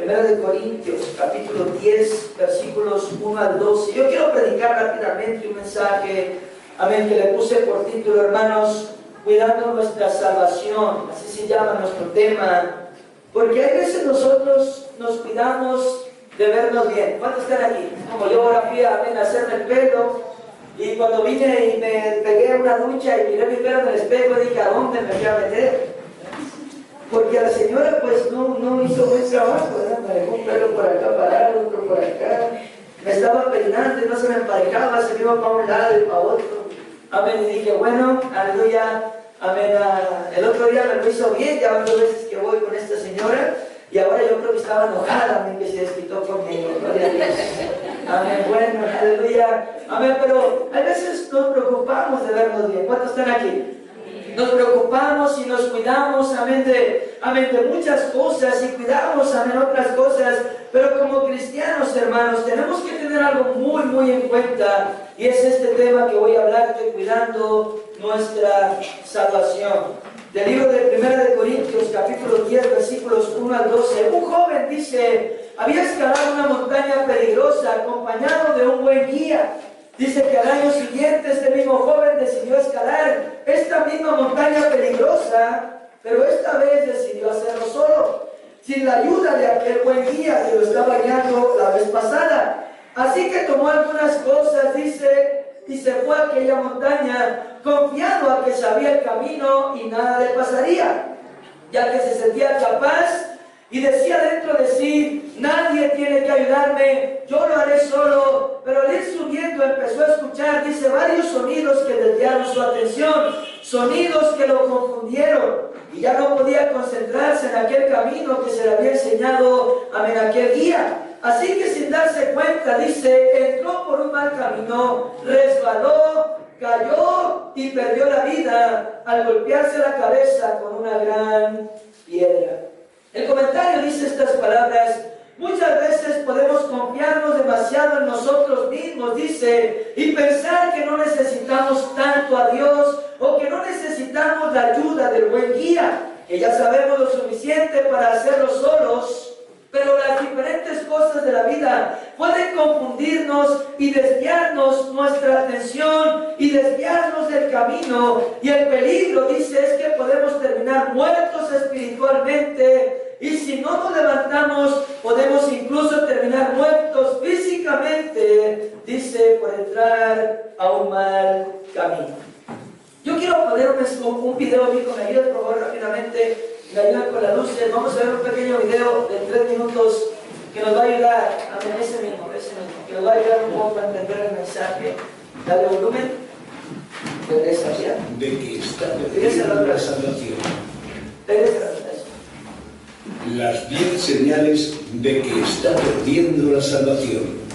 Primera de Corintios, capítulo 10, versículos 1 al 12. Yo quiero predicar rápidamente un mensaje, amén, que le puse por título, hermanos, cuidando nuestra salvación. Así se llama nuestro tema. Porque hay veces nosotros nos cuidamos de vernos bien. ¿Cuántos están aquí? Como yo ahora fui a hacerme el pelo, y cuando vine y me pegué una ducha y miré mi pelo en el espejo, dije, ¿a dónde me voy a meter? Porque la señora pues no hizo buen trabajo, ¿verdad? Me dejó un pelo por acá parado, otro por acá. Me estaba peinando y no se me emparejaba, se me iba para un lado y para otro. Amén, y dije, bueno, aleluya, amén. El otro día me lo hizo bien, ya 2 veces que voy con esta señora, y ahora yo creo que estaba enojada, amén, que se desquitó conmigo, gloria a Dios. Amén, bueno, aleluya, amén, pero a veces nos preocupamos de vernos bien. ¿Cuántos están aquí? Nos preocupamos y nos cuidamos, amén, de muchas cosas, y cuidamos, amén, otras cosas, pero como cristianos, hermanos, tenemos que tener algo muy, muy en cuenta, y es este tema que voy a hablar, de cuidando nuestra salvación. Del libro de Primera de Corintios, capítulo 10, versículos 1 al 12, un joven dice, había escalado una montaña peligrosa, acompañado de un buen guía. Dice que al año siguiente este mismo joven decidió escalar esta misma montaña peligrosa, pero esta vez decidió hacerlo solo, sin la ayuda de aquel buen guía que lo estaba guiando la vez pasada. Así que tomó algunas cosas, dice, y se fue a aquella montaña, confiando a que sabía el camino y nada le pasaría, ya que se sentía capaz y decía dentro de sí, nadie tiene que ayudarme, yo lo haré solo. Pero al ir subiendo empezó a escuchar, dice, varios sonidos que desviaron su atención, sonidos que lo confundieron, y ya no podía concentrarse en aquel camino que se le había enseñado a aquel guía. Así que sin darse cuenta, dice, entró por un mal camino, resbaló, cayó y perdió la vida al golpearse la cabeza con una gran piedra. El comentario dice estas palabras: muchas veces podemos confiarnos demasiado en nosotros mismos, dice, y pensar que no necesitamos tanto a Dios, o que no necesitamos la ayuda del buen guía, que ya sabemos lo suficiente para hacerlo solos. Pero las diferentes cosas de la vida pueden confundirnos y desviarnos nuestra atención y desviarnos del camino. Y el peligro, dice, es que podemos terminar muertos espiritualmente. Y si no nos levantamos, podemos incluso terminar muertos físicamente, dice, por entrar a un mal camino. Yo quiero poner un video, amigo, me ayudas por favor rápidamente. Me ayudan con las luces. Vamos a ver un pequeño video de 3 minutos que nos va a ayudar, a ese mismo, que nos va a ayudar un poco a entender el mensaje. Dale volumen. Regresa, ¿ya? De que está perdiendo la salvación. Regresa. Las 10 señales de que está perdiendo la salvación.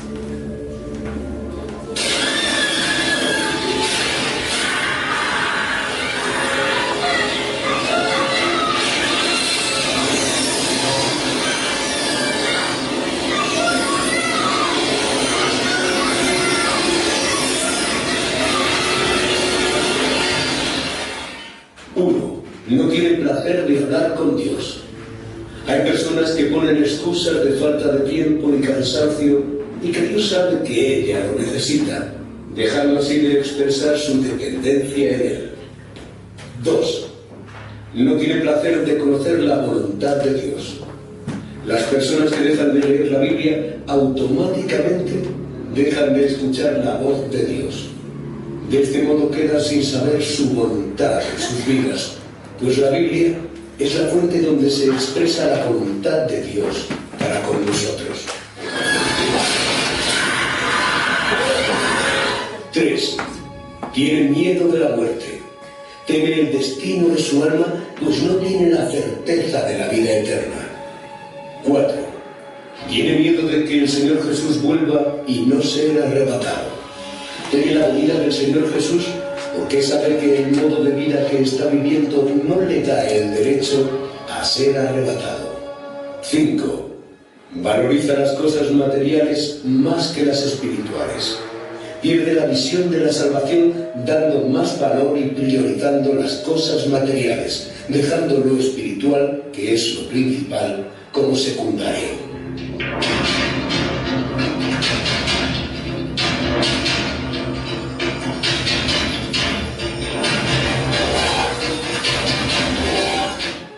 No tiene placer de hablar con Dios. Hay personas que ponen excusas de falta de tiempo y cansancio, y que Dios sabe que ella lo necesita, dejando así de expresar su dependencia en Él. 2. No tiene placer de conocer la voluntad de Dios. Las personas que dejan de leer la Biblia automáticamente dejan de escuchar la voz de Dios. De este modo quedan sin saber su voluntad en sus vidas, pues la Biblia es la fuente donde se expresa la voluntad de Dios para con nosotros. 3. Tiene miedo de la muerte. Teme el destino de su alma, pues no tiene la certeza de la vida eterna. 4. Tiene miedo de que el Señor Jesús vuelva y no ser arrebatado. Teme la venida del Señor Jesús porque sabe que el modo de vida que está viviendo no le da el derecho a ser arrebatado. 5. Valoriza las cosas materiales más que las espirituales. Pierde la visión de la salvación dando más valor y priorizando las cosas materiales, dejando lo espiritual, que es lo principal, como secundario.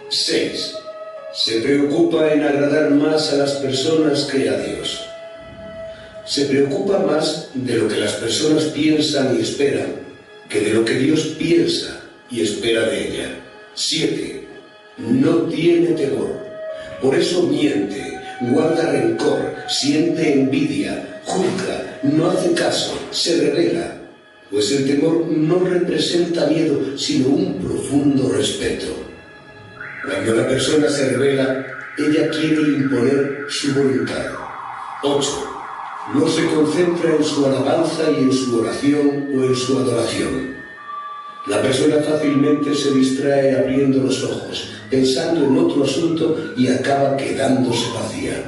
6. Se preocupa en agradar más a las personas que a Dios. Se preocupa más de lo que las personas piensan y esperan que de lo que Dios piensa y espera de ella. 7. No tiene temor. Por eso miente, guarda rencor, siente envidia, juzga, no hace caso, se revela. Pues el temor no representa miedo, sino un profundo respeto. Cuando la persona se revela, ella quiere imponer su voluntad. 8. No se concentra en su alabanza y en su oración o en su adoración. La persona fácilmente se distrae abriendo los ojos, pensando en otro asunto y acaba quedándose vacía.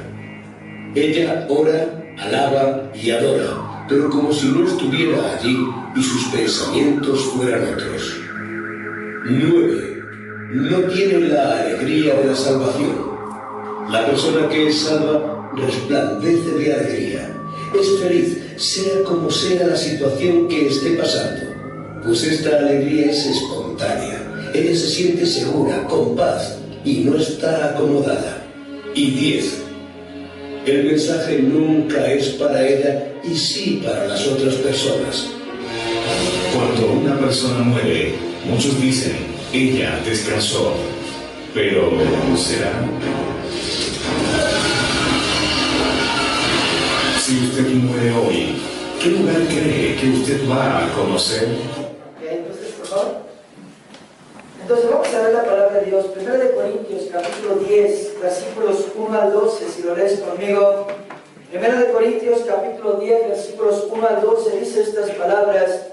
Ella ora, alaba y adora, pero como si no estuviera allí y sus pensamientos fueran otros. 9. No tiene la alegría de la salvación. La persona que es salva resplandece de alegría. Es feliz, sea como sea la situación que esté pasando, pues esta alegría es espontánea. Ella se siente segura, con paz, y no está acomodada. Y 10. El mensaje nunca es para ella y sí para las otras personas. Cuando una persona muere, muchos dicen, ella descansó, pero ¿será? Si usted muere hoy, ¿qué lugar cree que usted va a conocer? Entonces, por favor. Entonces vamos a ver la palabra de Dios. 1 Corintios, capítulo 10, versículos 1 al 12, si lo lees conmigo. 1 Corintios, capítulo 10, versículos 1 al 12, dice estas palabras.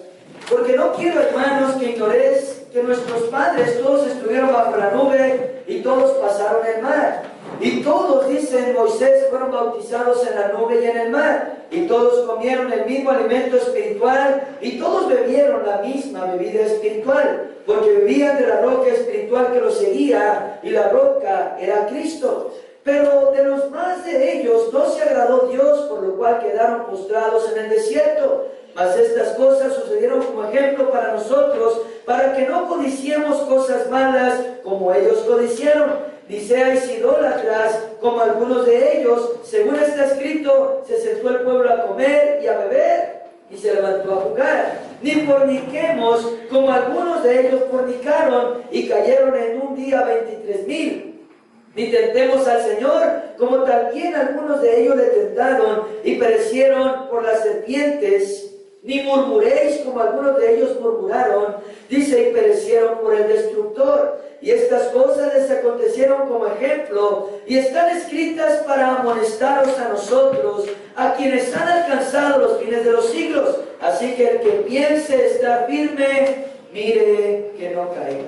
Porque no quiero, hermanos, que ignoréis que nuestros padres todos estuvieron bajo la nube y todos pasaron el mar. Y todos, dice Moisés, fueron bautizados en la nube y en el mar. Y todos comieron el mismo alimento espiritual y todos bebieron la misma bebida espiritual, porque bebían de la roca espiritual que los seguía, y la roca era Cristo. Pero de los más de ellos no se agradó Dios, por lo cual quedaron postrados en el desierto. Mas estas cosas sucedieron como ejemplo para nosotros, para que no codiciemos cosas malas como ellos codiciaron. Ni seáis idólatras como algunos de ellos. Según está escrito, se sentó el pueblo a comer y a beber, y se levantó a jugar. Ni forniquemos como algunos de ellos fornicaron, y cayeron en un día 23,000. Ni tentemos al Señor, como también algunos de ellos le tentaron, y perecieron por las serpientes. Ni murmuréis como algunos de ellos murmuraron, dice, y perecieron por el destructor. Y estas cosas les acontecieron como ejemplo, y están escritas para amonestaros a nosotros, a quienes han alcanzado los fines de los siglos. Así que el que piense estar firme, mire que no caiga.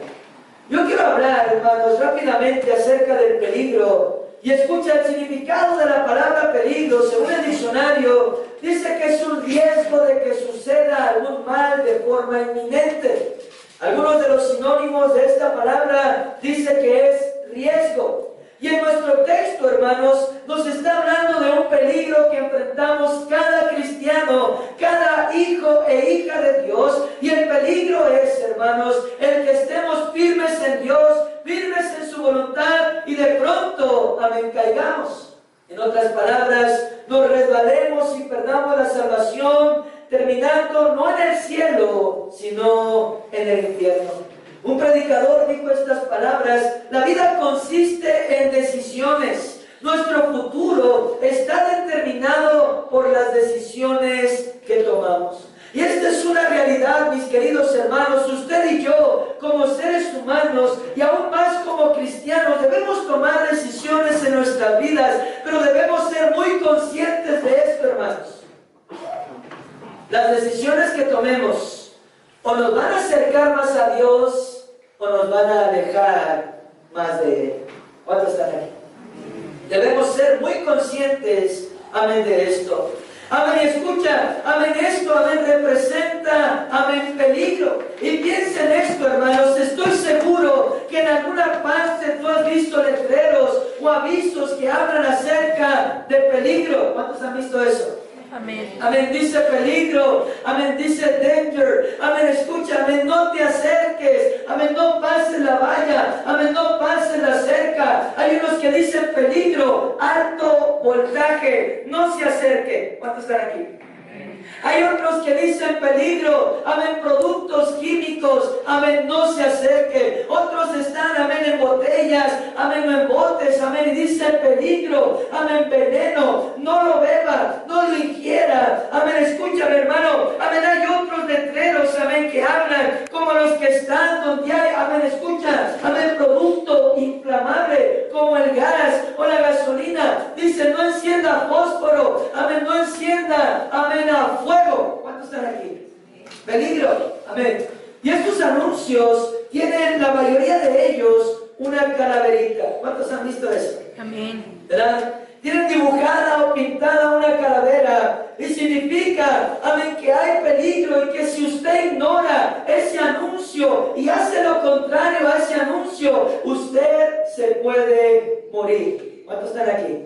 Yo quiero hablar, hermanos, rápidamente acerca del peligro. Y escucha el significado de la palabra peligro. Según el diccionario, dice que es un riesgo de que suceda algún mal de forma inminente. Algunos de los sinónimos de esta palabra dice que es riesgo. Y en nuestro texto, hermanos, nos está hablando de un peligro que enfrentamos cada cristiano, cada hijo e hija de Dios. Y el peligro es, hermanos, el que estemos firmes en Dios, firmes en su voluntad, y de pronto, amén, caigamos. En otras palabras, nos resbalemos y perdamos la salvación, terminando no en el cielo, sino en el infierno. Un predicador dijo estas palabras: la vida consiste en decisiones. Nuestro futuro está determinado por las decisiones que tomamos. Y esta es una realidad, mis queridos hermanos. Usted y yo, como seres humanos y aún más como cristianos, debemos tomar decisiones en nuestras vidas, pero debemos ser muy conscientes de esto, hermanos. Las decisiones que tomemos o nos van a acercar más a Dios o nos van a alejar más de Él. ¿Cuántos están aquí? Debemos ser muy conscientes, amén, de esto. Amén, escucha, amén, esto, amén, representa, amén, peligro. Y piensa en esto, hermanos. Estoy seguro que en alguna parte tú has visto letreros o avisos que hablan acerca de peligro. ¿Cuántos han visto eso? Amén. Amén, dice peligro, amén, dice danger, amén, escucha, amén, no te acerques, amén, no pases la valla, amén, no pases la cerca. Hay unos que dicen peligro, alto voltaje, no se acerque. ¿Cuántos están aquí? Hay otros que dicen peligro, amén, productos químicos, amén, no se acerque. Otros están, amén, en botellas, amén, en botes, amén, y dicen peligro, amén, veneno, no lo beba, no lo ingiera. Amén, escúchame, hermano, amén, hay otros letreros, amén, que hablan como los que están donde hay, amén, escucha, amén, producto inflamable como el gas o la gasolina. Dice, no encienda fósforo, amén, no encienda, amén, a fuego. ¿Cuántos están aquí? Peligro, amén. Y estos anuncios tienen, la mayoría de ellos, una calaverita. ¿Cuántos han visto eso? Amén. ¿Verdad? Tienen dibujada o pintada una calavera y significa, amén, que hay peligro y que si usted ignora ese anuncio y hace lo contrario a ese anuncio, usted se puede morir. ¿Cuántos están aquí?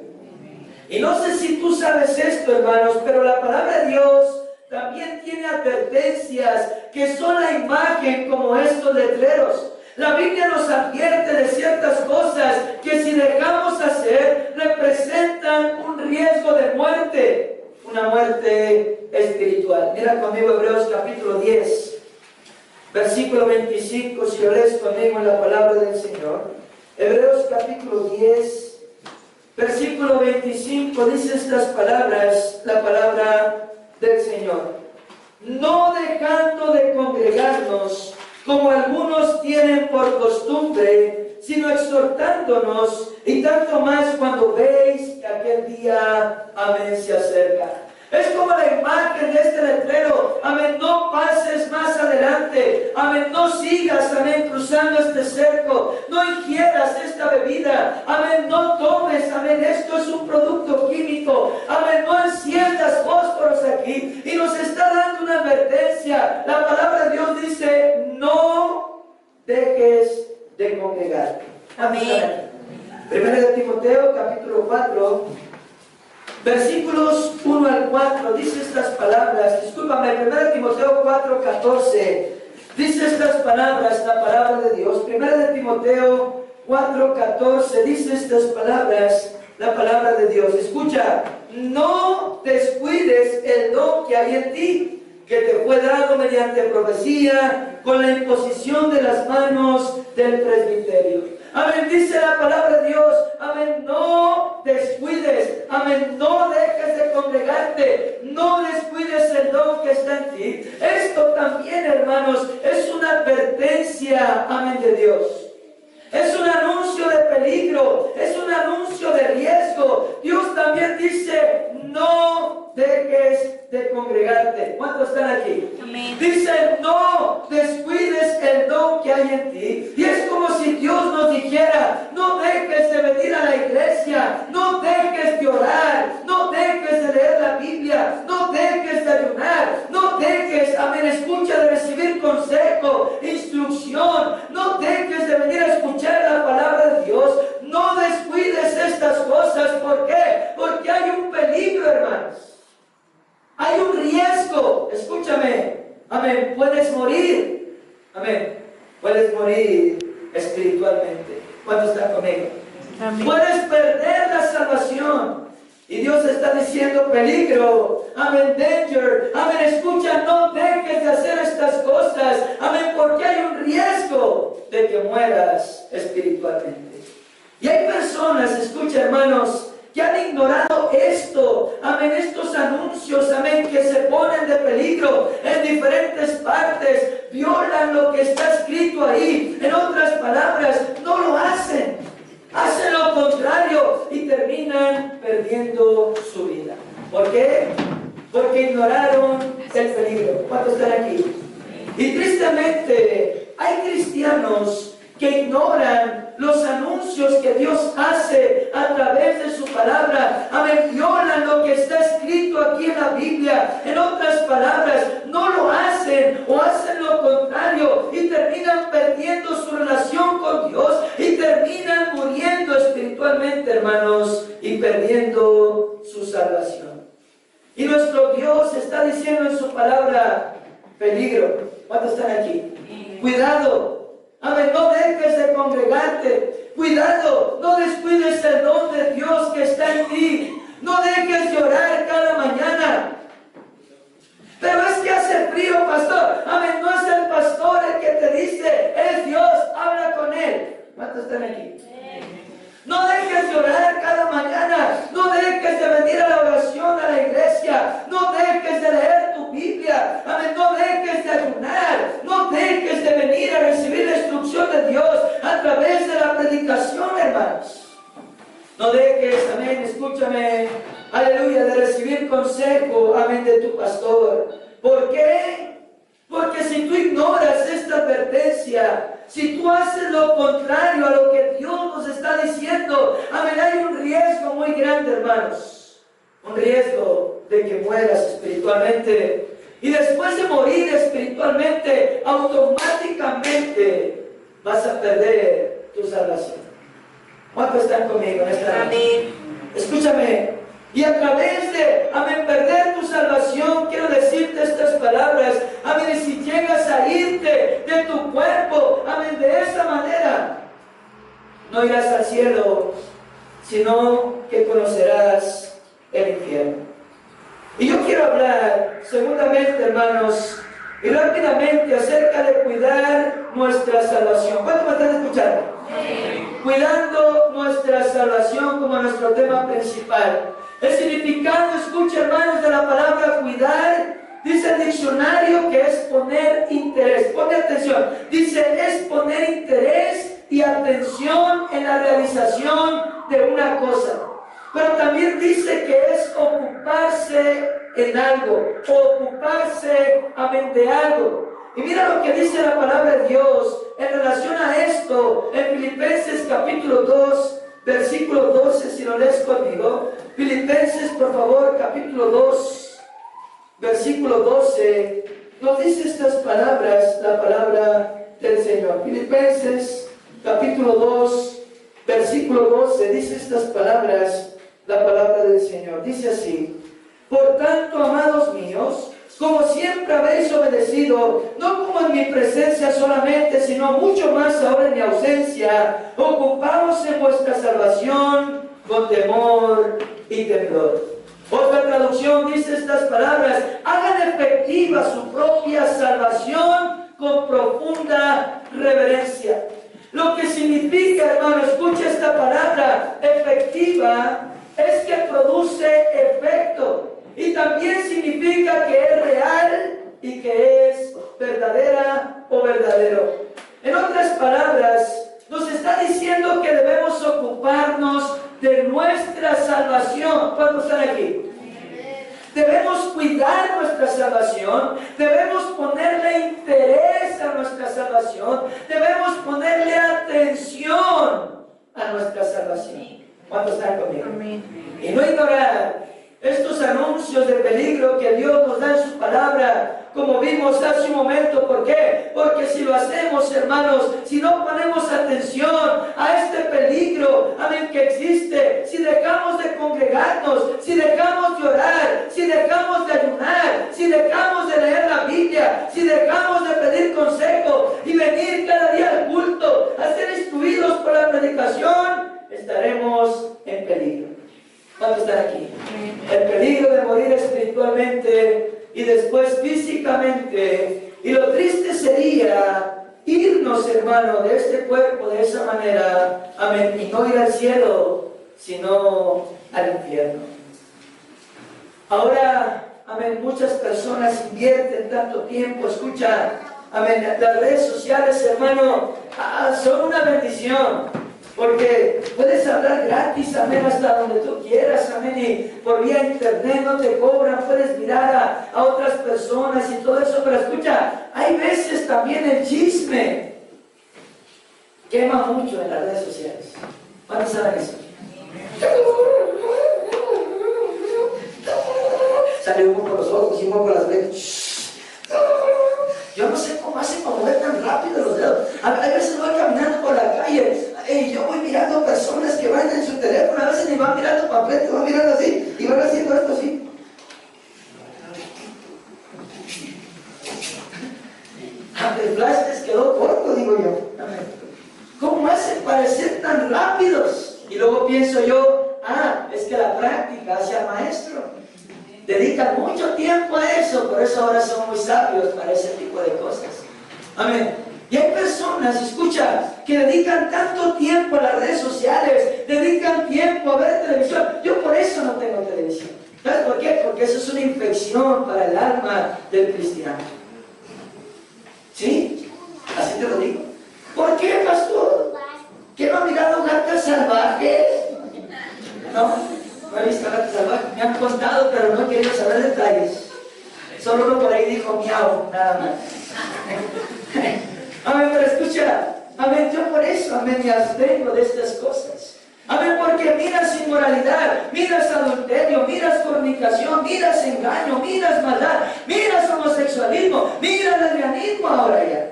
Y no sé si tú sabes esto, hermanos, pero la palabra de Dios también tiene advertencias que son la imagen como estos letreros. La Biblia nos advierte de ciertas cosas que si dejamos hacer representan un riesgo de muerte, una muerte espiritual. Mira conmigo Hebreos capítulo 10, versículo 25, si lo lees conmigo en la palabra del Señor. Hebreos capítulo 10, versículo 25, dice estas palabras, la palabra del Señor. No dejando de congregarnos, como algunos tienen por costumbre, sino exhortándonos, y tanto más cuando veis que aquel día, amén, se acerca. Es como la imagen de este letrero, amén, no pases más adelante, amén, no sigas, amén, cruzando este cerco, no ingieras esta bebida, amén, no tomes, amén, esto es un producto químico, amén, no enciendas fósforos aquí, y nos está dando una advertencia. La palabra de Dios dice, no dejes de congregarte. Amén. Primera de Timoteo, capítulo 4, versículos 1 al 4, dice estas palabras, discúlpame, 1 Timoteo 4, 14, dice estas palabras, la palabra de Dios. 1 Timoteo 4, 14, dice estas palabras, la palabra de Dios. Escucha, no descuides el don que hay en ti, que te fue dado mediante profecía, con la imposición de las manos del presbiterio. Amén, dice la palabra de Dios, amén, no descuides, amén, no dejes de congregarte, no descuides el don que está en ti. Esto también, hermanos, es una advertencia, amén, de Dios. Es un anuncio de peligro, es un anuncio de riesgo. Dios también dice, no dejes de congregarte. ¿Cuántos están aquí? Amén. Dice, no descuides el don que hay en ti. Y es como si Dios nos dijera, no dejes de venir a la iglesia, no dejes de orar, no dejes de leer la Biblia, no dejes de ayunar, no dejes, amén, escucha, de recibir consejo, instrucción, no dejes de venir a escuchar la palabra de Dios, no descuides estas cosas. ¿Por qué? Porque hay un peligro, hermanos. Hay un riesgo. Escúchame. Amén. Puedes morir. Amén. Puedes morir espiritualmente. ¿Cuántos están conmigo? Amén. Puedes perder la salvación. Y Dios está diciendo peligro, amén, danger, amén, escucha, no dejes de hacer estas cosas, amén, porque hay un riesgo de que mueras espiritualmente. Y hay personas, escucha, hermanos, que han ignorado esto, amén, estos anuncios, amén, que se ponen de peligro en diferentes partes, violan lo que está escrito ahí. En otras palabras, no lo hacen. Hacen lo contrario y terminan perdiendo su vida. ¿Por qué? Porque ignoraron el peligro. ¿Cuántos están aquí? Y tristemente hay cristianos que ignoran los anuncios que Dios hace a través de su palabra. Amén, violan lo que está escrito aquí en la Biblia. En otras palabras, no lo hacen o hacen lo contrario y terminan perdiendo su relación con Dios y terminan muriendo espiritualmente, perdiendo su salvación. Y nuestro Dios está diciendo en su palabra, peligro. ¿Cuántos están aquí? Cuidado. Amén, no dejes de congregarte. Cuidado, no descuides el don de Dios que está en ti. No dejes de orar cada mañana. Pero es que hace frío, pastor. Amén, no es el pastor el que te dice, es Dios, habla con él. ¿Cuántos están aquí? No dejes de orar cada mañana. No dejes de venir a la oración a la iglesia. No dejes de leer tu Biblia. Amén. No dejes de ayunar. No dejes de venir a recibir la instrucción de Dios a través de la predicación, hermanos. No dejes, amén, escúchame, aleluya, de recibir consejo, amén, de tu pastor. ¿Por qué? Porque si tú ignoras esta advertencia, si tú haces lo contrario a lo que Dios nos está diciendo, amén, hay un riesgo muy grande, hermanos. Un riesgo de que mueras espiritualmente. Y después de morir espiritualmente, automáticamente vas a perder tu salvación. ¿Cuántos están conmigo en esta noche? Escúchame. Y a través de, amén, perder tu salvación, quiero decirte estas palabras. Amén, y si llegas a irte de tu cuerpo, amén, de esta manera, no irás al cielo, sino que conocerás el infierno. Y yo quiero hablar, segundamente, hermanos, y rápidamente acerca de cuidar nuestra salvación. ¿Cuántos me están escuchando? Sí. Cuidando nuestra salvación como nuestro tema principal. El significado, escucha, hermanos, de la palabra cuidar, dice el diccionario que es poner interés. Pone atención. Dice, es poner interés y atención en la realización de una cosa. Pero también dice que es ocuparse en algo, ocuparse, amén, de algo. Y mira lo que dice la palabra de Dios en relación a esto, en Filipenses capítulo 2, versículo 12, si lo lees conmigo. Filipenses, por favor, capítulo 2, versículo 12, nos dice estas palabras, la palabra del Señor. Filipenses, capítulo 2, versículo 12, dice estas palabras, la palabra del Señor. Dice así: por tanto, amados míos, como siempre habéis obedecido, no como en mi presencia solamente, sino mucho más ahora en mi ausencia, ocupaos en vuestra salvación con temor y temblor. Otra traducción dice estas palabras: hagan efectiva su propia salvación con profunda reverencia. Lo que significa, hermano, escucha esta palabra, efectiva, es que produce efecto. Y también significa que es real y que es verdadera o verdadero. En otras palabras, nos está diciendo que debemos ocuparnos de nuestra salvación. ¿Cuántos están aquí? Debemos cuidar nuestra salvación, debemos ponerle interés a nuestra salvación, debemos ponerle atención a nuestra salvación. ¿Cuántos están conmigo? Amén. Y no ignorar estos anuncios de peligro que Dios nos da en su palabra, como vimos hace un momento. ¿Por qué? Porque si lo hacemos, hermanos, si no ponemos atención a este peligro, amén, que existe, si dejamos de congregarnos, si dejamos de orar, si dejamos de ayunar, si dejamos de leer la Biblia, si dejamos de pedir consejo y venir cada día al culto, a ser instruidos por la predicación, estaremos en peligro. ¿Cuántos están aquí? El peligro de morir espiritualmente y después físicamente. Y lo triste sería irnos, hermano, de este cuerpo de esa manera, amén, y no ir al cielo, sino al infierno. Ahora, amén, muchas personas invierten tanto tiempo, escucha, amén, las redes sociales, hermano, son una bendición. Porque puedes hablar gratis, amén, hasta donde tú quieras, amén, y por vía internet no te cobran, puedes mirar a otras personas y todo eso, pero escucha, hay veces también el chisme quema mucho en las redes sociales. ¿Cuántos saben eso? Sale humo por los ojos y humo por las orejas. Yo no sé cómo hacen para mover tan rápido los dedos. A veces voy caminando por la calle y yo voy mirando personas que van en su teléfono, a veces ni van mirando papel, van mirando así. así, y van haciendo esto así. El flash les quedó corto, digo yo. ¿Cómo hacen para ser tan rápidos? Y luego pienso yo, es que la práctica hace al maestro. Dedican mucho tiempo a eso, por eso ahora son muy sabios para ese tipo de cosas. Amén. Y hay personas, escucha, que dedican tanto tiempo a las redes sociales, dedican tiempo a ver televisión. Yo por eso no tengo televisión. ¿Sabes por qué? Porque eso es una infección para el alma del cristiano. ¿Sí? Así te lo digo. ¿Por qué, pastor? ¿Que no ha mirado gatas salvajes? No he visto gatas salvajes. Me han contado, pero no he querido saber detalles. Solo uno por ahí dijo miau, nada más. Amén, pero escucha, amén, yo por eso, amén, me abstengo de estas cosas. Amén, porque miras inmoralidad, miras adulterio, miras fornicación, miras engaño, miras maldad, miras homosexualismo, miras lesbianismo ahora ya.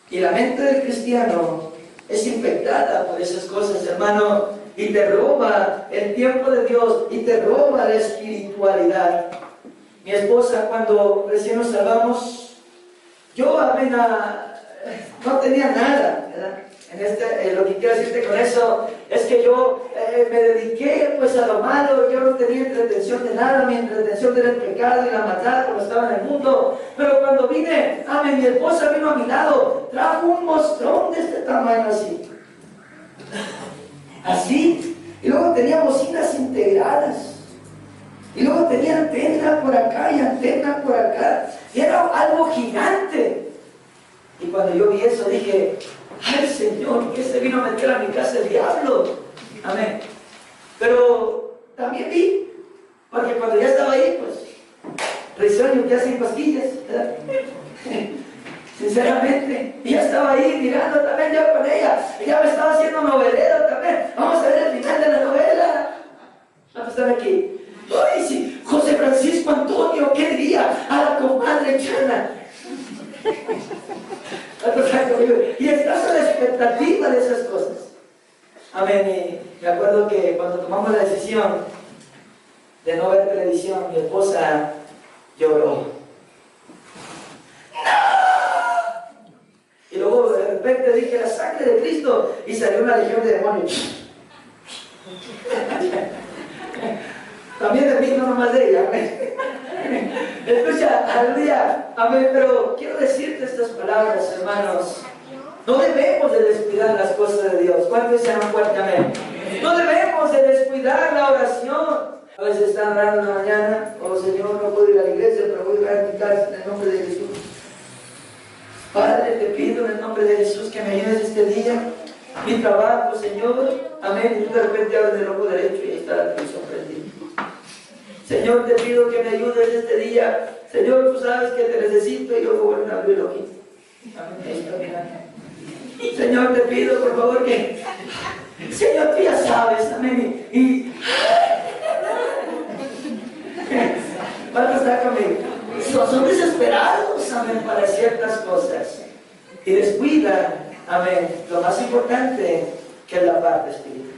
Y la mente del cristiano es infectada por esas cosas, hermano, y te roba el tiempo de Dios y te roba la espiritualidad. Mi esposa, cuando recién nos salvamos, yo apenas no tenía nada, ¿verdad? Lo que quiero decirte con eso es que yo me dediqué pues a lo malo. Yo no tenía entretención de nada. Mi entretención era el pecado y la maldad como estaba en el mundo. Pero cuando vine, mi esposa vino a mi lado, trajo un mostrón de este tamaño así, y luego tenía bocinas integradas, y luego tenía antena por acá y antena por acá, y era algo gigante. Y cuando yo vi eso dije, ay Señor, que se vino a meter a mi casa el diablo. Amén. Pero también vi, porque cuando ya estaba ahí, pues risueño que hacen cosquillas, ¿verdad? Sinceramente, y ya estaba ahí mirando también yo con ella, y ya me estaba haciendo novelero también. Vamos a ver el final de la novela. Vamos a estar aquí. Ay, sí, José Francisco Antonio, ¿qué diría a la comadre Chana? Y estás a la expectativa de esas cosas. Amén. Y me acuerdo que cuando tomamos la decisión de no ver televisión, mi esposa lloró. ¡No! Y luego de repente dije la sangre de Cristo y salió una legión de demonios. También de mí, no nomás de ella. Amén. Escucha, aleluya, amén. Pero quiero decirte estas palabras, hermanos. No debemos de descuidar las cosas de Dios. ¿Cuántos se han fuerte? Amén. No debemos de descuidar la oración. A veces están orando en la mañana, oh Señor, no puedo ir a la iglesia, pero voy a orar en mi casa en el nombre de Jesús. Padre, te pido en el nombre de Jesús que me ayudes este día. Mi trabajo, Señor, amén. Y tú de repente abres el ojo derecho y ahí está la televisión prendida. Señor, te pido que me ayudes este día. Señor, tú sabes que te necesito y luego vuelven a abrir el ojito. Amén. Ahí está, mira. Señor, te pido por favor que... Señor, tú ya sabes, amén. Y... ¿Cuánto está conmigo? Son desesperados, amén, para ciertas cosas. Y descuidan, amén, lo más importante que es la parte espiritual.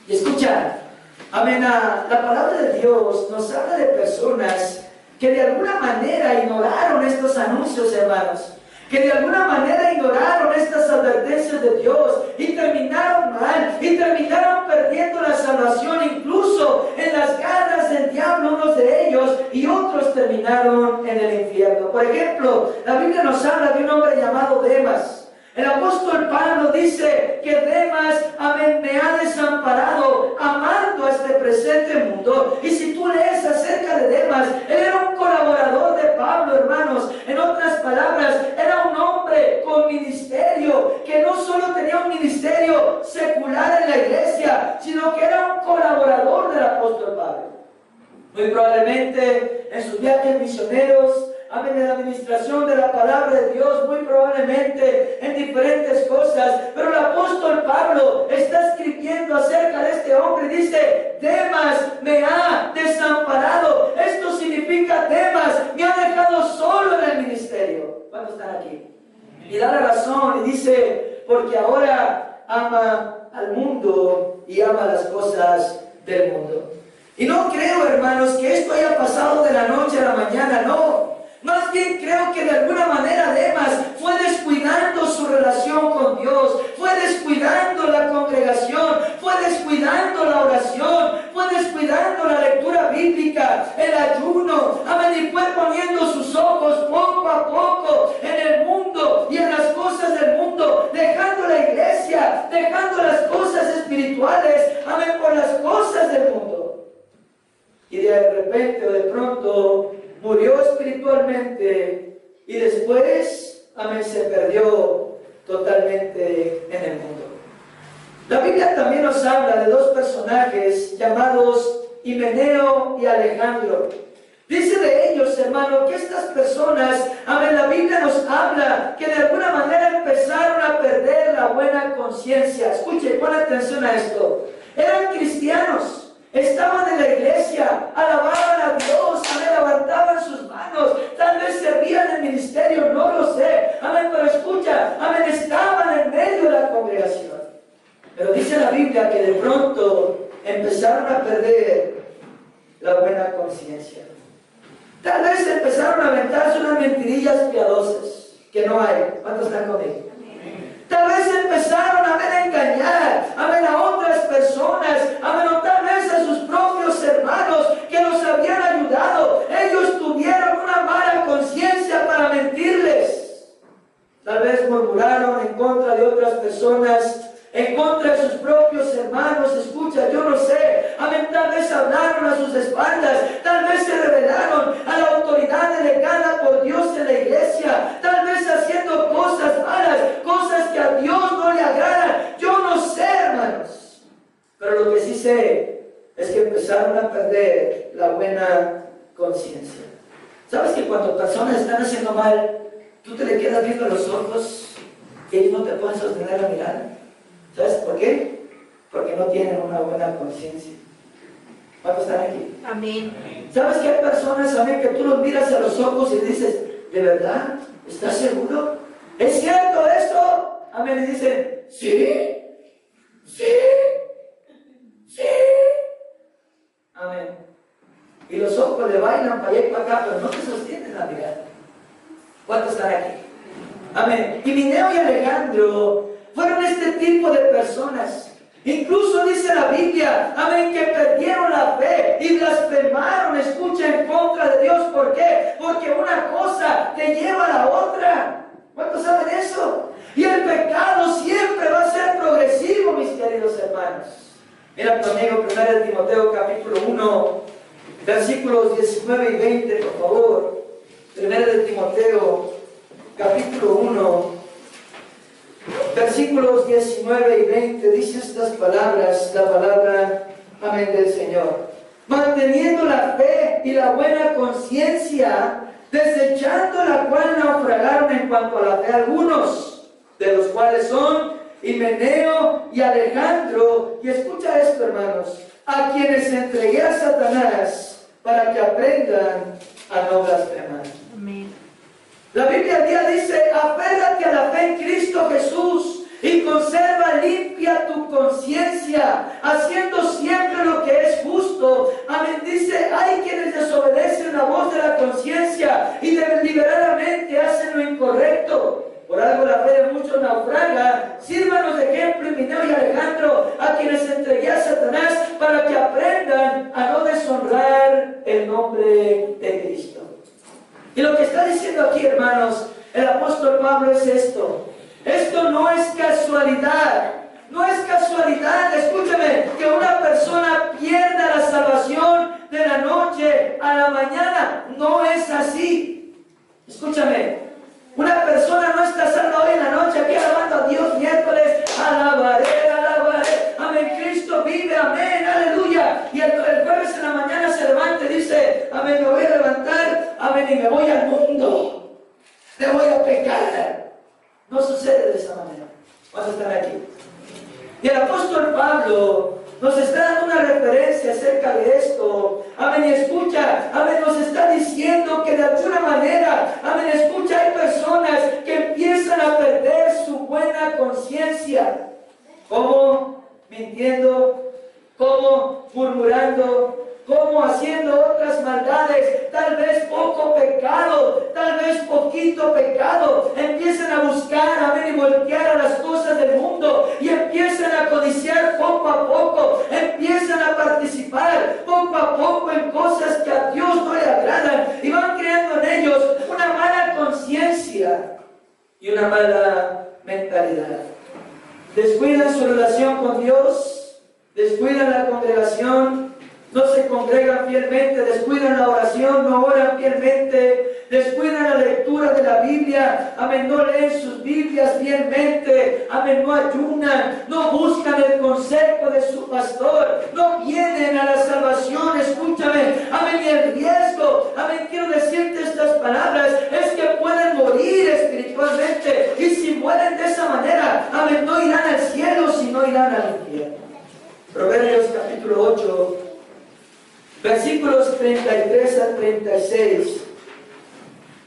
Y escucha, amén, la palabra de Dios nos habla de personas que de alguna manera ignoraron estos anuncios, hermanos, que de alguna manera ignoraron estas advertencias de Dios y terminaron mal, y terminaron perdiendo la salvación, incluso en las garras del diablo, unos de ellos, y otros terminaron en el infierno. Por ejemplo, la Biblia nos habla de un hombre llamado Demas. El apóstol Pablo dice que Demas, amén, me ha desamparado amando a este presente mundo. Y si tú lees acerca de Demas, él era un colaborador de Pablo, hermanos. En otras palabras, era un hombre con ministerio, que no solo tenía un ministerio secular en la iglesia, sino que era un colaborador del apóstol Pablo. Muy probablemente en sus viajes misioneros, amén, en la administración de la palabra de Dios, muy probablemente en diferentes cosas, pero el apóstol Pablo está escribiendo acerca de este hombre y dice, Demas me ha desamparado. Esto significa, Demas me ha dejado solo en el ministerio. ¿Cuántos están aquí? Y da la razón y dice, porque ahora ama al mundo y ama las cosas del mundo. Y no creo, hermanos, que esto haya pasado de la noche a la mañana, no. Más bien creo que de alguna manera Demas fue descuidando su relación con Dios, fue descuidando la congregación, fue descuidando la oración, fue descuidando la lectura bíblica, el ayuno, amén, y fue poniendo sus ojos poco a poco en el mundo y en las cosas del mundo, dejando la iglesia, dejando las cosas espirituales, amén, por las cosas del mundo. Y de repente o de pronto murió espiritualmente y después, amén, se perdió totalmente en el mundo. La Biblia también nos habla de dos personajes llamados Himeneo y Alejandro. Dice de ellos, hermano, que estas personas, amén, la Biblia nos habla que de alguna manera empezaron a perder la buena conciencia. Escuche, pon atención a esto. Eran cristianos. Estaban en la iglesia, alababan a Dios, amén, levantaban sus manos, tal vez servían en el ministerio, no lo sé, amén, pero escucha, amén, estaban en medio de la congregación. Pero dice la Biblia que de pronto empezaron a perder la buena conciencia. Tal vez empezaron a aventarse unas mentirillas piadosas, que no hay. ¿Cuántos están conmigo? Tal vez empezaron a engañar, a otras personas, o tal vez a sus propios hermanos que los habían ayudado. Ellos tuvieron una mala conciencia para mentirles. Tal vez murmuraron en contra de otras personas, en contra de sus propios hermanos. Escucha, yo no sé, amén, tal vez hablaron a sus espaldas, tal vez se rebelaron a la autoridad delegada por Dios en la iglesia, tal vez haciendo cosas malas, cosas que a Dios no le agradan. Yo no sé, hermanos, pero lo que sí sé es que empezaron a perder la buena conciencia. ¿Sabes que cuando personas están haciendo mal, tú te le quedas viendo a los ojos y ellos no te pueden sostener la mirada? ¿Sabes por qué? Porque no tienen una buena conciencia. ¿Cuántos están aquí? Amén. ¿Sabes que hay personas, amén, que tú los miras a los ojos y dices, ¿de verdad? ¿Estás seguro? ¿Es cierto esto? Amén, y dicen, sí, sí, sí. Amén. Y los ojos le bailan para allá y para acá, pero no te sostienen la mirada. ¿Cuántos están aquí? Amén. Himeneo y Alejandro fueron este tipo de personas. Incluso dice la Biblia, amén, que perdieron la fe y blasfemaron, escucha, en contra de Dios. ¿Por qué? Porque una cosa te lleva a la otra. ¿Cuántos saben eso? Y el pecado siempre va a ser progresivo, mis queridos hermanos. Mira conmigo 1 Timoteo capítulo 1, versículos 19 y 20, por favor. 1 Timoteo capítulo 1. Versículos 19 y 20 dice estas palabras, la palabra, amén, del Señor. Manteniendo la fe y la buena conciencia, desechando la cual naufragaron en cuanto a la fe algunos, de los cuales son Himeneo y Alejandro. Y escucha esto, hermanos, a quienes entregué a Satanás para que aprendan a no blasfemar. Amén. La Biblia dice, apégate a la fe en Cristo Jesús y conserva limpia tu conciencia, haciendo siempre lo que es justo. Amén. Dice, hay quienes desobedecen la voz de la conciencia y deliberadamente hacen lo incorrecto. Por algo la fe de muchos naufraga. Sírvanos de ejemplo Himeneo y Alejandro, a quienes entregué a Satanás para que aprendan a no deshonrar el nombre de Cristo. Y lo que está diciendo aquí, hermanos, el apóstol Pablo es esto. Esto no es casualidad. No es casualidad, escúchame, que una persona pierda la salvación de la noche a la mañana. No es así. Escúchame, una persona no está salva hoy en la noche aquí alabando a Dios miércoles. Alabaré, alabaré. Amén, Cristo vive, amén, aleluya. Y el jueves en la mañana se levanta y dice, amén, me voy a levantar, amén, y me voy al mundo. Me voy a pecar. No sucede de esa manera. ¿Cuántos están aquí? Y el apóstol Pablo nos está dando una referencia acerca de esto. Amén, y escucha, amén, nos está diciendo que de alguna manera, amén, escucha, hay personas que empiezan a perder su buena conciencia. ¿Cómo? Mintiendo, ¿cómo? Murmurando. mirando cómo haciendo otras maldades, tal vez poco pecado, tal vez poquito pecado, empiezan a buscar, amén, y voltear a las cosas del mundo y empiezan a codiciar poco a poco, empiezan a participar poco a poco en cosas que a Dios no le agradan y van creando en ellos una mala conciencia y una mala mentalidad. Descuidan su relación con Dios, descuidan la congregación, no se congregan fielmente, descuidan la oración, no oran fielmente, descuidan la lectura de la Biblia, amén, no leen sus Biblias fielmente, amén, no ayunan, no buscan el consejo de su pastor, no vienen a la salvación, escúchame, amén, y el riesgo, amén, quiero decirte estas palabras, es que pueden morir espiritualmente, y si mueren de esa manera, amén, no irán al cielo, sino irán al infierno. Proverbios capítulo 8, versículos 33 al 36.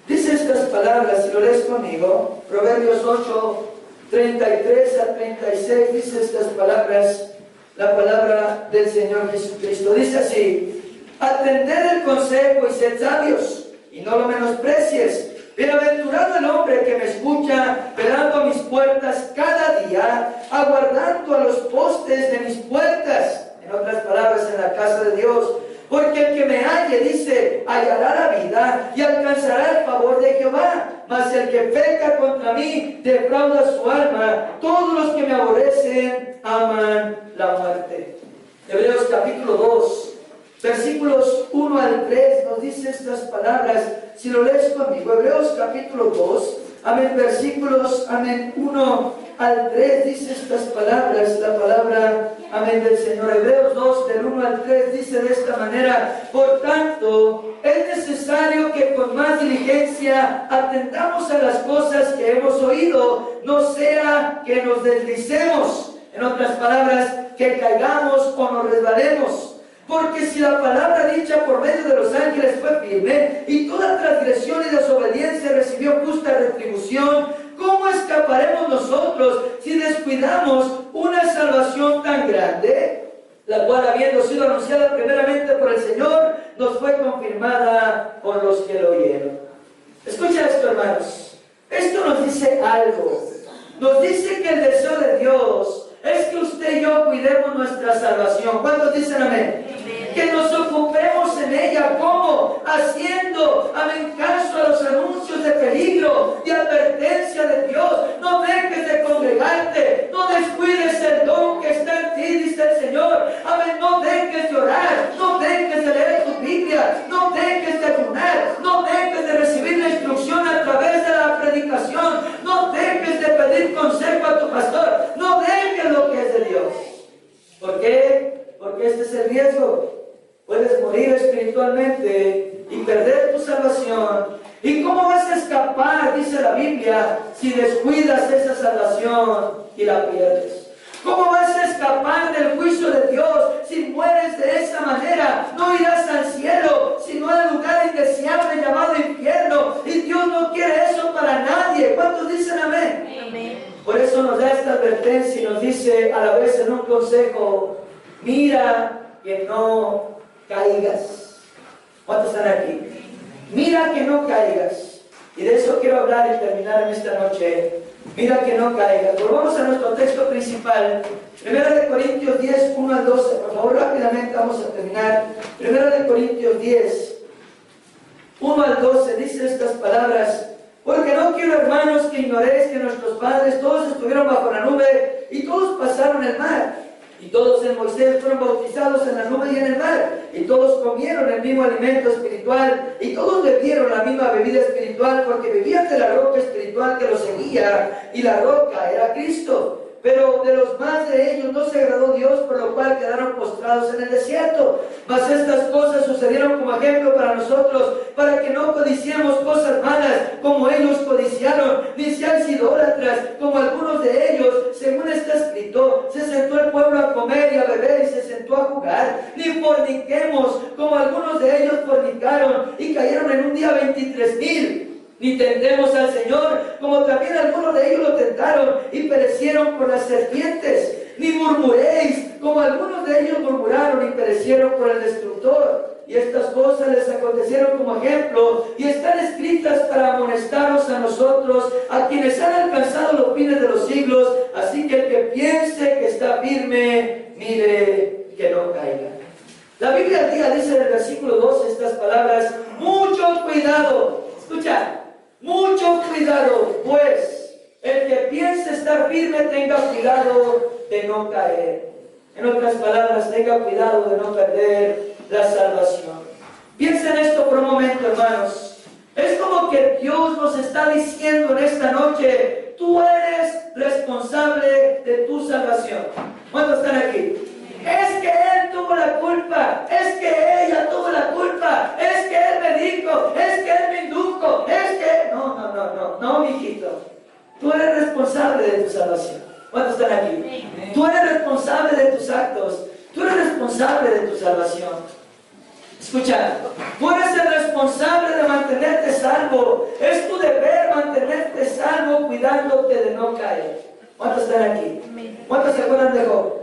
Dice estas palabras, si lo lees conmigo, Proverbios 8, 33 al 36, dice estas palabras, la palabra del Señor Jesucristo. Dice así: atended el consejo y sed sabios, y no lo menosprecies. Bienaventurado el hombre que me escucha, velando a mis puertas cada día, aguardando a los postes de mis puertas. En otras palabras, en la casa de Dios. Porque el que me halle, dice, hallará la vida y alcanzará el favor de Jehová. Mas el que peca contra mí, defrauda su alma. Todos los que me aborrecen, aman la muerte. Hebreos capítulo 2, versículos 1 al 3, nos dice estas palabras. Si lo lees conmigo, Hebreos capítulo 2, amén, versículos, amén, 1 al 3, dice estas palabras, la palabra, amén, del Señor. Hebreos 2, del 1 al 3, dice de esta manera: por tanto, es necesario que con más diligencia atendamos a las cosas que hemos oído, no sea que nos deslicemos. En otras palabras, que caigamos o nos resbalemos. Porque si la palabra dicha por medio de los ángeles fue firme, y toda transgresión y desobediencia recibió justa retribución, ¿cómo escaparemos nosotros si descuidamos una salvación tan grande, la cual, habiendo sido anunciada primeramente por el Señor, nos fue confirmada por los que lo oyeron? Escucha esto, hermanos. Esto nos dice algo. Nos dice que el deseo de Dios es que usted y yo cuidemos nuestra salvación. ¿Cuántos dicen amén? Que nos ocupemos en ella. ¿Cómo? Haciendo, amén, caso a los anuncios de peligro, de advertencia de Dios. No dejes de congregarte, no descuides el don que está en ti, dice el Señor. Amén, no dejes de orar, no dejes de leer tu Biblia, no dejes de ayunar, no dejes de recibir la instrucción a través de la predicación, no dejes de pedir consejo a tu pastor, no dejes lo que es de Dios. ¿Por qué? Porque este es el riesgo. Puedes morir espiritualmente y perder tu salvación. ¿Y cómo vas a escapar, dice la Biblia, si descuidas esa salvación y la pierdes? ¿Cómo vas a escapar del juicio de Dios si mueres de esa manera? No irás al cielo, sino al lugar indeseable llamado infierno. Y Dios no quiere eso para nadie. ¿Cuántos dicen amén? Amén. Por eso nos da esta advertencia y nos dice a la vez en un consejo: mira que no caigas. ¿Cuántos están aquí? Mira que no caigas. Y de eso quiero hablar y terminar en esta noche. Mira que no caigas. Volvamos a nuestro texto principal. 1 Corintios 10, 1 al 12. Por favor, rápidamente vamos a terminar. 1 Corintios 10, 1 al 12. Dice estas palabras: porque no quiero, hermanos, que ignoréis que nuestros padres todos estuvieron bajo la nube y todos pasaron el mar. Y todos en Moisés fueron bautizados en la nube y en el mar. Y todos comieron el mismo alimento espiritual. Y todos bebieron la misma bebida espiritual, porque bebían de la roca espiritual que los seguía. Y la roca era Cristo. Pero de los más de ellos no se agradó Dios, por lo cual quedaron postrados en el desierto. Mas estas cosas sucedieron como ejemplo para nosotros, para que no codiciemos cosas malas como ellos codiciaron, ni seáis idólatras como algunos de ellos. Según está escrito, se sentó el pueblo a comer y a beber y se sentó a jugar. Ni forniquemos como algunos de ellos fornicaron y cayeron en un día 23,000. Ni tentemos al Señor, como también algunos de ellos lo tentaron y perecieron por las serpientes. Ni murmuréis, como algunos de ellos murmuraron y perecieron por el destructor. Y estas cosas les acontecieron como ejemplo y están escritas para amonestarnos a nosotros, a quienes han alcanzado los fines de los siglos. Así que el que piense que está firme, mire que no caiga. La Biblia al día dice en el versículo 12 estas palabras: mucho cuidado, escucha, mucho cuidado, pues el que piense estar firme tenga cuidado de no caer. En otras palabras, tenga cuidado de no perder la salvación. Piensa en esto por un momento, hermanos. Es como que Dios nos está diciendo en esta noche: tú eres responsable de tu salvación. ¿Cuántos están aquí? Es que Él tuvo la culpa, es que ella tuvo la culpa, es que Él me dijo, es que Él me indujo, es que... No, mijito. Tú eres responsable de tu salvación. ¿Cuántos están aquí? Tú eres responsable de tus actos, tú eres responsable de tu salvación. Escucha, tú eres el responsable de mantenerte salvo. Es tu deber mantenerte salvo, cuidándote de no caer. ¿Cuántos están aquí? ¿Cuántos se acuerdan de Job?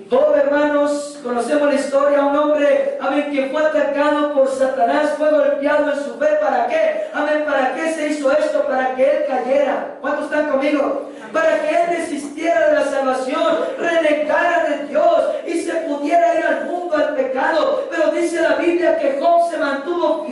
Job, hermanos, conocemos la historia. Un hombre, amén, que fue atacado por Satanás, fue golpeado en su fe. ¿Para qué? Amén, ¿para qué se hizo esto? Para que él cayera. ¿Cuántos están conmigo? Para que él desistiera de la salvación, renegara de Dios y se pudiera ir al mundo, al pecado. Pero dice la Biblia que Job se mantuvo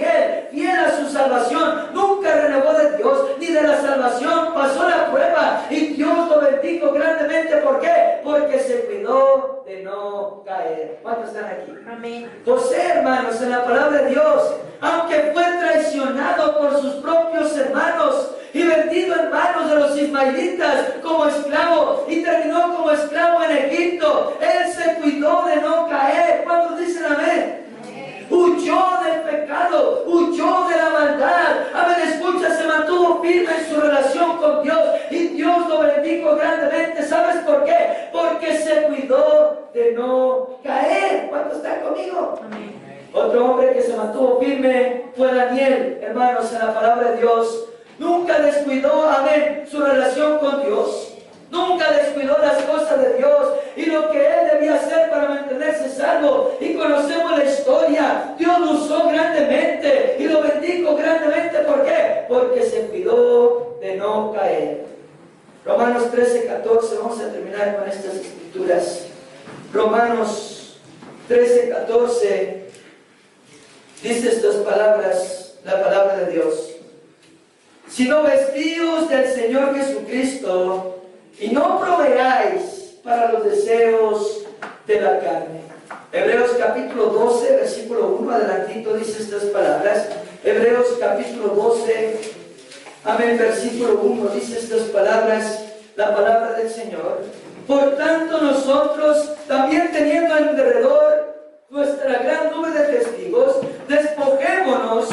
fiel a su salvación. Nunca renegó de Dios ni de la salvación. Pasó la prueba y Dios lo bendijo grandemente. ¿Por qué? Porque se cuidó de no caer. ¿Cuántos están aquí? Amén. José, hermanos, en la palabra de Dios, aunque fue traicionado por sus propios hermanos y vendido en manos de los ismaelitas como esclavo y terminó como esclavo en Egipto, él se cuidó de no caer. ¿Cuántos dicen amén? Huyó del pecado, huyó de la maldad. Amén, escucha, se mantuvo firme en su relación con Dios y Dios lo bendijo grandemente. ¿Sabes por qué? Porque se cuidó de no caer. ¿Cuántos están conmigo? Amén. Otro hombre que se mantuvo firme fue Daniel, hermanos, en la palabra de Dios. Nunca descuidó, amén, su relación con Dios. Nunca descuidó las cosas de Dios y lo que él debía hacer para mantenerse salvo. Y conocemos la historia. Dios lo usó grandemente y lo bendijo grandemente. ¿Por qué? Porque se cuidó de no caer. Romanos 13:14. Vamos a terminar con estas escrituras. Romanos 13:14 dice estas palabras, la palabra de Dios: sino vestíos del Señor Jesucristo y no proveáis para los deseos de la carne. Hebreos capítulo 12, versículo 1, adelantito dice estas palabras. Hebreos capítulo 12, amén, versículo 1, dice estas palabras, la palabra del Señor: por tanto nosotros, también teniendo en derredor nuestra gran nube de testigos, despojémonos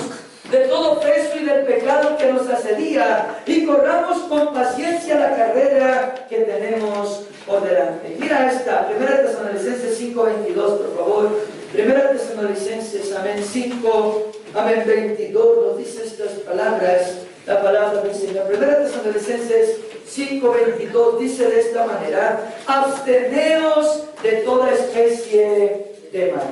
de todo peso y del pecado que nos asedia y corramos con paciencia la carrera que tenemos por delante. Mira esta, 1 Tesalonicenses 5:22, por favor. 1 Tesalonicenses, amén, 5, amén, 22, nos dice estas palabras, la palabra del Señor. 1 Tesalonicenses 5:22 dice de esta manera: absteneos de toda especie de mal.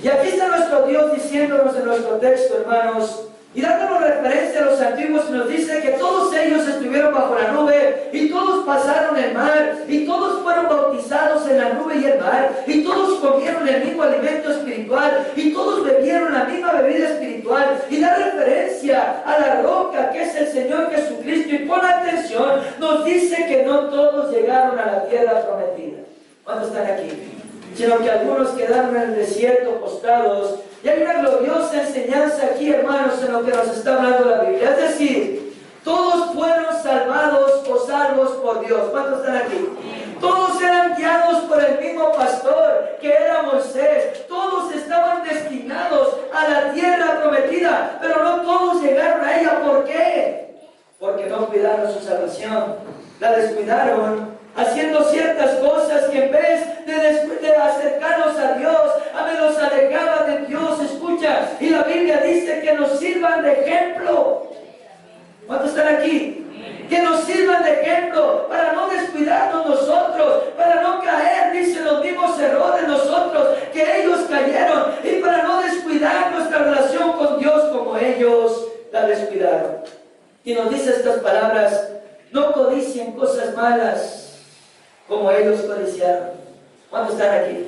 Y aquí está nuestro Dios diciéndonos en nuestro texto, hermanos, y dándonos referencia a los antiguos, y nos dice que todos ellos estuvieron bajo la nube, y todos pasaron el mar, y todos fueron bautizados en la nube y el mar, y todos comieron el mismo alimento espiritual, y todos bebieron la misma bebida espiritual, y da referencia a la roca que es el Señor Jesucristo. Y pon atención, nos dice que no todos llegaron a la tierra prometida. ¿Cuántos están aquí? Sino que algunos quedaron en el desierto postrados. Y hay una gloriosa enseñanza aquí, hermanos, en lo que nos está hablando la Biblia. Es decir, todos fueron salvados o salvos por Dios. ¿Cuántos están aquí? Todos eran guiados por el mismo pastor, que era Moisés. Todos estaban destinados a la tierra prometida, pero no todos llegaron a ella. ¿Por qué? Porque no cuidaron su salvación. La descuidaron, haciendo ciertas cosas que en vez de acercarnos a Dios, amén, los alejaba de Dios. Escucha, y la Biblia dice que nos sirvan de ejemplo. ¿Cuántos están aquí? Que nos sirvan de ejemplo para no descuidarnos nosotros, para no caer dice estas palabras: no codicien cosas malas como ellos codiciaron. ¿Cuántos están aquí?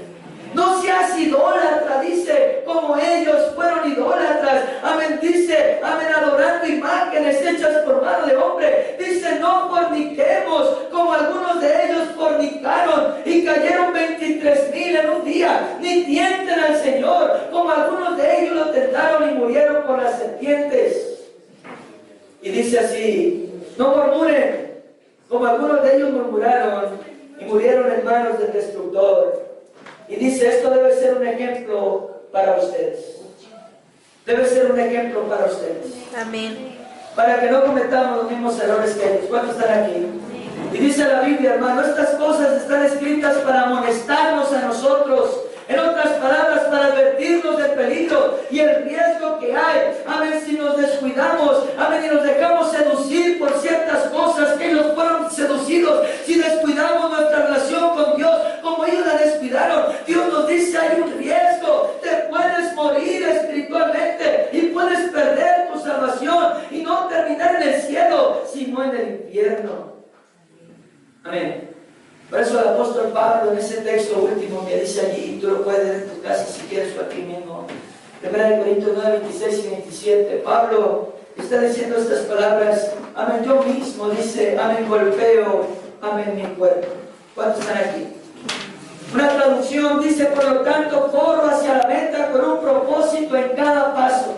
No seas idólatra, dice, como ellos fueron idólatras. Amén, dice, amén, adorando imágenes hechas por mano de hombre. Dice, no forniquemos, como algunos de ellos fornicaron y cayeron 23,000 en un día. Ni tienten al Señor, como algunos de ellos lo tentaron y murieron por las serpientes. Y dice así: no murmuren, como algunos de ellos murmuraron y murieron en manos del destructor. Y dice, esto debe ser un ejemplo para ustedes. Debe ser un ejemplo para ustedes. Amén. Para que no cometamos los mismos errores que ellos. ¿Cuántos están aquí? Y dice la Biblia, hermano, estas cosas están escritas para amonestarnos a nosotros. En otras palabras, para advertirnos del peligro y el riesgo que hay. Amén, si nos descuidamos, amén, y nos dejamos seducir por ciertas cosas que ellos fueron seducidos. Si descuidamos nuestra relación con Dios, como ellos la descuidaron, Dios nos dice, hay un riesgo. Te puedes morir espiritualmente y puedes perder tu salvación y no terminar en el cielo, sino en el infierno. Amén. Por eso el apóstol Pablo, en ese texto último que dice allí, tú lo puedes leer en tu casa si quieres o aquí mismo, 1 Corintios 9, 26 y 27, Pablo está diciendo estas palabras. Amén, yo mismo, dice, amén, golpeo, amén, mi cuerpo. ¿Cuántos están aquí? Una traducción dice, por lo tanto, corro hacia la meta con un propósito en cada paso.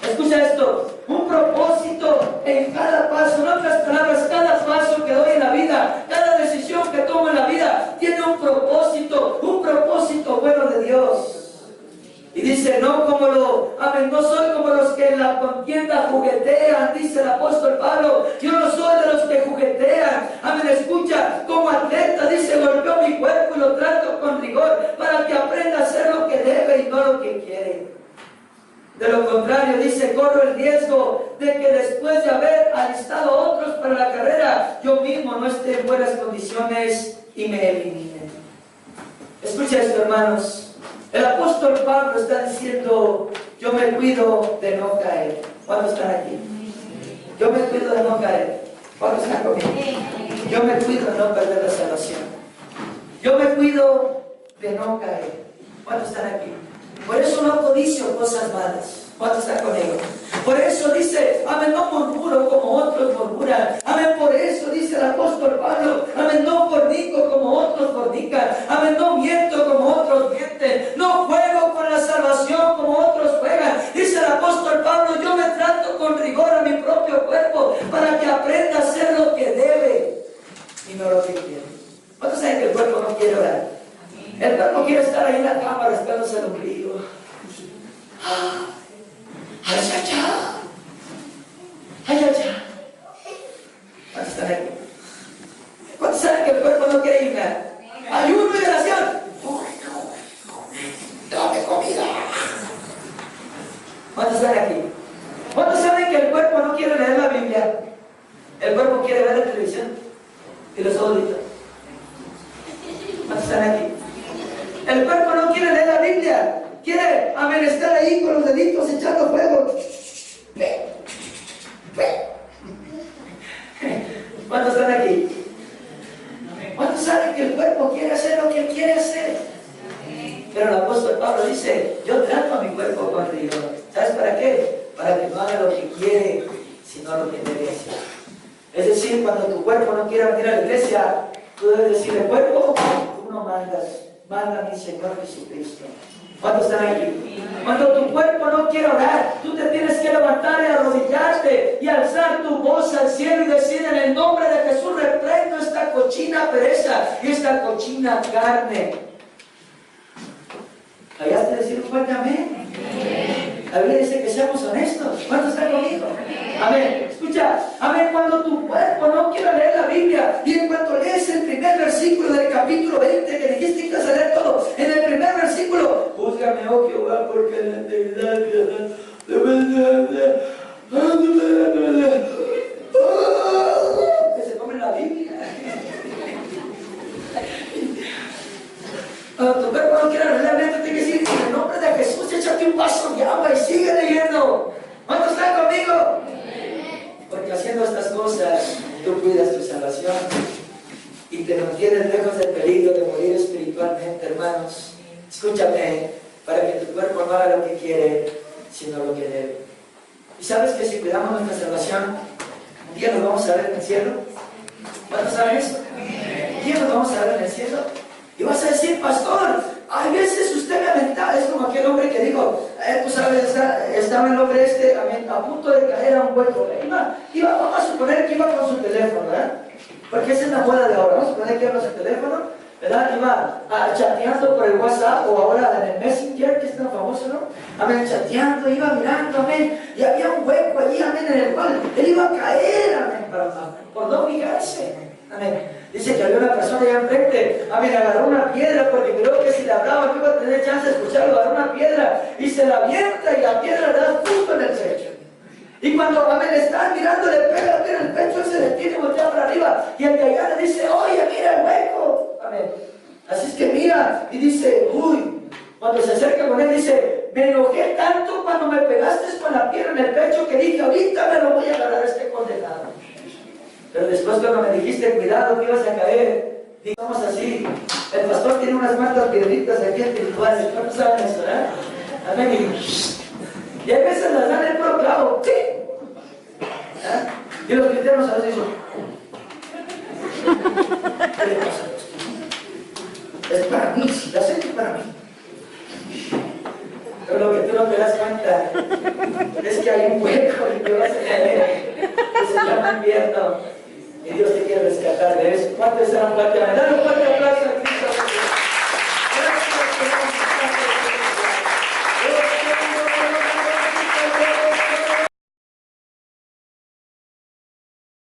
Escucha esto, un propósito en cada paso. En otras palabras, cada paso que doy en la vida, cada decisión que tomo en la vida, tiene un propósito bueno de Dios. Y dice, no soy como los que en la contienda juguetean, dice el apóstol Pablo. Yo no soy de los que juguetean. Amén, escucha, como atleta, dice, golpeo mi cuerpo y lo trato con rigor para que aprenda a hacer lo que debe y no lo que quiere. De lo contrario, dice, corro el riesgo de que después de haber alistado a otros para la carrera, yo mismo no esté en buenas condiciones y me elimine. Escucha esto, hermanos. El apóstol Pablo está diciendo, yo me cuido de no caer. ¿Cuántos están aquí? Yo me cuido de no caer. ¿Cuántos están conmigo? Yo me cuido de no perder la salvación. Yo me cuido de no caer. ¿Cuántos están aquí? Por eso no codicio cosas malas. ¿Cuántos están conmigo? Por eso dice, amén, no murmuro como otros murmuran. Amén, por eso dice el apóstol Pablo, amén, no fornico como otros fornican. Amén, no miento como otros mienten. No juego con la salvación como otros juegan. Dice el apóstol Pablo, yo me trato con rigor a mi propio cuerpo para que aprenda a hacer lo que debe y no lo que quiere. ¿Cuántos saben que el cuerpo no quiere orar? El cuerpo quiere estar ahí en la cama rascándose el ombligo. ¿Cuántos están aquí? ¿Cuántos saben que el cuerpo no quiere ir nada? Ayuno y oración. Dame comida. ¿Cuántos están aquí? ¿Cuántos saben que el cuerpo no quiere leer la Biblia? El cuerpo quiere ver la televisión y los ojos listos. ¿Cuántos están aquí? El cuerpo no quiere leer la Biblia. Quiere, amén, estar ahí con los deditos echando fuego. ¿Cuántos están aquí? ¿Cuántos saben que el cuerpo quiere hacer lo que él quiere hacer? Pero el apóstol Pablo dice, yo trato a mi cuerpo con rigor. ¿Sabes para qué? Para que no haga lo que quiere, sino lo que debe hacer. Es decir, cuando tu cuerpo no quiera venir a la iglesia, tú debes decirle, cuerpo, tú no mandas. Manda mi Señor Jesucristo. ¿Cuántos están aquí? Cuando tu cuerpo no quiere orar, tú te tienes que levantar y arrodillarte y alzar tu voz al cielo y decir, en el nombre de Jesús reprendo esta cochina pereza y esta cochina carne. ¿Hallaste decir un fuerte amén? La Biblia dice que seamos honestos. ¿Cuántos están conmigo? Amén. Escucha, amén, cuando tu cuerpo no quiere leer la Biblia y en cuanto lees el primer versículo del capítulo 20 que dijiste que ibas a leer todo, en el primer versículo, júzgame, oh Jehová, porque en la integridad que se come la Biblia. Cuando tu cuerpo no quiere leer la Biblia, tienes que decir, en el nombre de Jesús, échate un vaso de agua y sigue leyendo. ¿Cuántos están conmigo? Porque haciendo estas cosas, tú cuidas tu salvación y te mantienes lejos del peligro de morir espiritualmente, hermanos. Escúchame, para que tu cuerpo no haga lo que quiere, sino lo que debe. ¿Y sabes que si cuidamos nuestra salvación, un día nos vamos a ver en el cielo? ¿Cuántos saben eso? Un día nos vamos a ver en el cielo. Y vas a decir, pastor, a veces usted me aventaba, es como aquel hombre que dijo, tú sabes, estaba el hombre a punto de caer a un hueco. Vamos a suponer que iba con su teléfono, ¿verdad? Porque esa es la moda de ahora. Vamos a suponer que iba con su teléfono, ¿verdad? Iba chateando por el WhatsApp o ahora en el Messenger, que es tan famoso, ¿no? Amén, chateando, iba mirando, amén. Y había un hueco allí, amén, en el cual él iba a caer, amén, por no fijarse, amén. Dice que había una persona allá enfrente, amén, agarró una piedra porque miró que si le hablaba que iba a tener chance de escucharlo, agarró una piedra y se la avienta y la piedra le da justo en el pecho. Y cuando, amén, está mirando, le pega en el pecho, él se detiene y voltea para arriba. Y el de allá le dice, oye, mira el hueco. Amén. Así es que mira, y dice, uy, cuando se acerca con él, dice, me enojé tanto cuando me pegaste con la piedra en el pecho que dije, ahorita me lo voy a agarrar a este condenado. Pero después cuando me dijiste, cuidado que ibas a caer, digamos así, el pastor tiene unas cuantas piedritas aquí espirituales, ¿cuántos saben eso, eh? Amén. Y a veces las dan el puro clavo, ¿sí? ¿Eh? Y los cristianos a veces dicen, ¿qué le pasa? Es para mí, sí, la sé que es para mí. Pero lo que tú no te das cuenta es que hay un hueco y te vas a caer, que se llama invierno. Y Dios te quiere rescatar de eso. ¿Cuántos serán fuertes? Dale un fuerte aplauso.